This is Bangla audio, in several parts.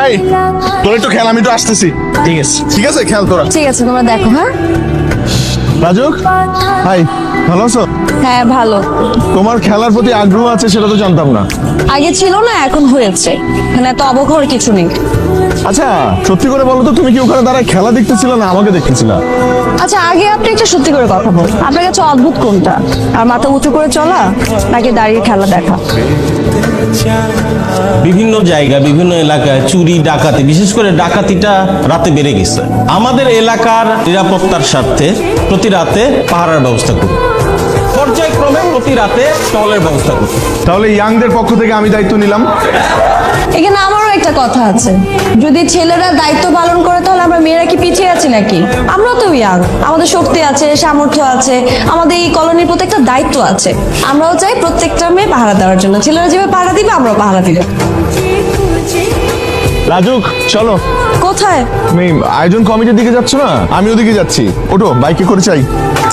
এই তোর একটু খেল, আমি একটু আসতেছি। ঠিক আছে। ঠিক আছে, খেল তোরা। ঠিক আছে, তোমরা দেখো। হ্যাঁ রাজু, হাই, ভালো আছো? হ্যাঁ ভালো। তোমার খেলার প্রতি আগ্রহ আছে সেটা তো জানতাম না। আগে ছিল না, এখন হয়েছে। এখানে এত অবাক হওয়ার কিছু নেই। আচ্ছা সত্যি করে বলো তো, তুমি কি ওখানে দাঁড়ায় খেলা দেখতেছিলে না আমাকে দেখতেছিলা? আচ্ছা আগে আপনি একটা সত্যি করে কথা বল, আপনার কাছে অদ্ভুত কোনটা? আর মাথা উঁচু করে চলা নাকি দাঁড়িয়ে খেলা দেখা? বিভিন্ন জায়গা বিভিন্ন এলাকায় চুরি ডাকাতি, বিশেষ করে ডাকাতিটা রাতে বেড়ে গেছে। আমাদের এলাকার নিরাপত্তার স্বার্থে প্রতি রাতে পাহারার ব্যবস্থা করি, পর্যায়ক্রমে প্রতি রাতে টহলের ব্যবস্থা করি। তাহলে ইয়াংদের পক্ষ থেকে আমি দায়িত্ব নিলাম। এখানে আমারও একটা কথা আছে, যদি ছেলেরা দায়িত্ব পালন করে তাহলে আমরা মেয়েরা কি পিছিয়ে আছি নাকি? আমরা তো ইয়াং, আমাদের শক্তি আছে, সামর্থ্য আছে, আমাদের এই কলোনির প্রতি একটা দায়িত্ব আছে। আমরাও চাই প্রত্যেকটা মেয়ে পাহারা দেওয়ার জন্য। ছেলেরা যেভাবে পাহারা দিবে আমরাও পাহারা দিব। রাজু চলো। কোথায়? তুমি আয়োজন কমিটির দিকে যাচ্ছ না? আমি ওদিকে যাচ্ছি, ওঠো, বাইকে করে চাই।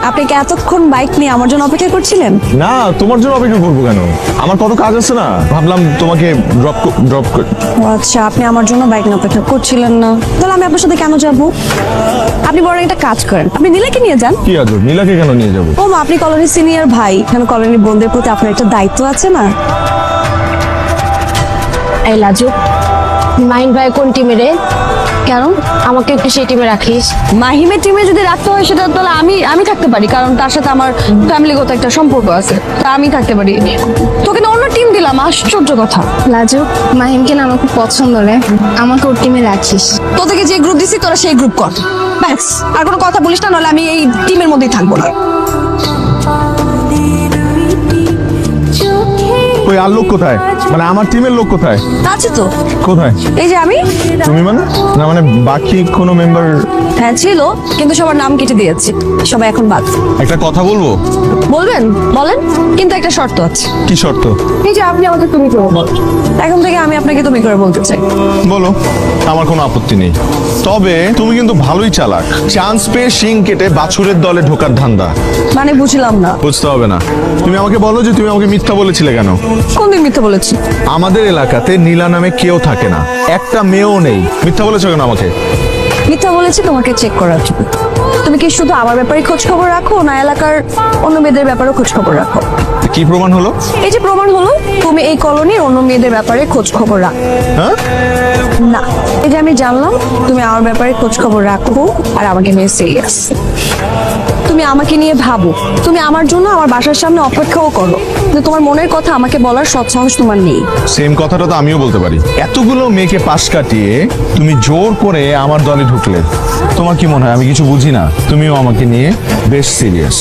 আপনি কি এতক্ষণ বাইক নিয়ে আমার জন্য অপেক্ষা করছিলেন? না, তোমার জন্য অপেক্ষা করবো কেন? আমার কত কাজ আছে না, ভাবলাম তোমাকে ড্রপ করি। ও আচ্ছা, আপনি আমার জন্য বাইক নিয়ে অপেক্ষা করছিলেন না? তাহলে আমি আপনার সাথে কেন যাব? আপনি বরং একটা কাজ করেন, আপনি নীলাকে নিয়ে যান। কি আজব, নীলাকে কেন নিয়ে যাবো? ও মা, আপনি কলোনির সিনিয়র ভাই, এখানে কলোনির বোনদের প্রতি আপনার একটা দায়িত্ব আছে না? এই লাজু, মাহিন ভাই কোন টিমে রে? কেন আমাকে একটু সেই টিমে রাখিস? মাহিমের টিমে যদি রাখতে হয় সেটা তাহলে আমি থাকতে পারি, কারণ তার সাথে আমার ফ্যামিলিগত একটা সম্পর্ক আছে, তা আমি থাকতে পারি। তোকে না অন্য টিম দিলাম, আশ্চর্য কথা। লাজু, মাহিমকে না আমার খুব পছন্দ রে, আমাকে ওর টিমে রাখিস। তোদেরকে যে গ্রুপ দিছি তোরা সেই গ্রুপ কর, ব্যাস। আর কোনো কথা বলিস না, নাহলে আমি এই টিমের মধ্যেই থাকবো না। ওই আর লোক কোথায়? মানে আমার টিমের লোক কোথায়? আছে তো, কোথায়? এই যে আমি। তুমি মানে? না মানে বাকি কোনো মেম্বার? হ্যাঁ ছিল, কিন্তু সবার নাম কেটে দিয়েছি, সবাই এখন বাদ। একটা কথা বলবো? বলবেন? বলেন, কিন্তু একটা শর্ত আছে। কি শর্ত? এই যে আপনি আমাকে তুমি করে বল, এখন থেকে আমি আপনাকে তুমি করে বলতে চাই। বলো, আমার কোনো আপত্তি নেই। তবে তুমি কিন্তু ভালোই চালাক, চান্স পেয়ে শিং কেটে বাছুরের দলে ঢোকার ধান্দা। মানে বুঝলাম না। বুঝতে হবে না, তুমি আমাকে বলো যে তুমি আমাকে মিথ্যা বলেছিলে কেন? কোনদিন মিথ্যা বলেছি? আমাদের এলাকাতে নীলা নামে কেউ থাকে না, একটা মেয়েও নেই, মিথ্যা বলেছো কেন আমাকে? মিথ্যা বলেছি তোমাকে চেক করার জন্য। তুমি কি শুধু আমার ব্যাপারে খোঁজ খবর রাখো, না এলাকার অন্য মেয়েদের ব্যাপারেও খোঁজ খবর রাখো? কি প্রমাণ হলো? এই যে প্রমাণ হলো, তুমি এই কলোনির অন্য মেয়েদের ব্যাপারে খোঁজ খবর রাখো। হ্যাঁ? না, এই যে আমি জানলাম তুমি আমার ব্যাপারে খোঁজ খবর রাখো আর আমাকে নিয়ে সিরিয়াস। তুমি আমাকে নিয়ে ভাবো, তুমি আমার জন্য আমার বাসার সামনে অপেক্ষাও করো, কিন্তু তোমার মনের কথা আমাকে বলার সৎসাহস তোমার নেই। সেম কথাটা তো আমিও বলতে পারি। এতগুলো মেয়েকে পাশ কাটিয়ে তুমি জোর করে আমার দলে ঢুকলে, তোমার কি মনে হয় আমি কিছু বুঝি না? তুমিও আমাকে নিয়ে বেশ সিরিয়াস।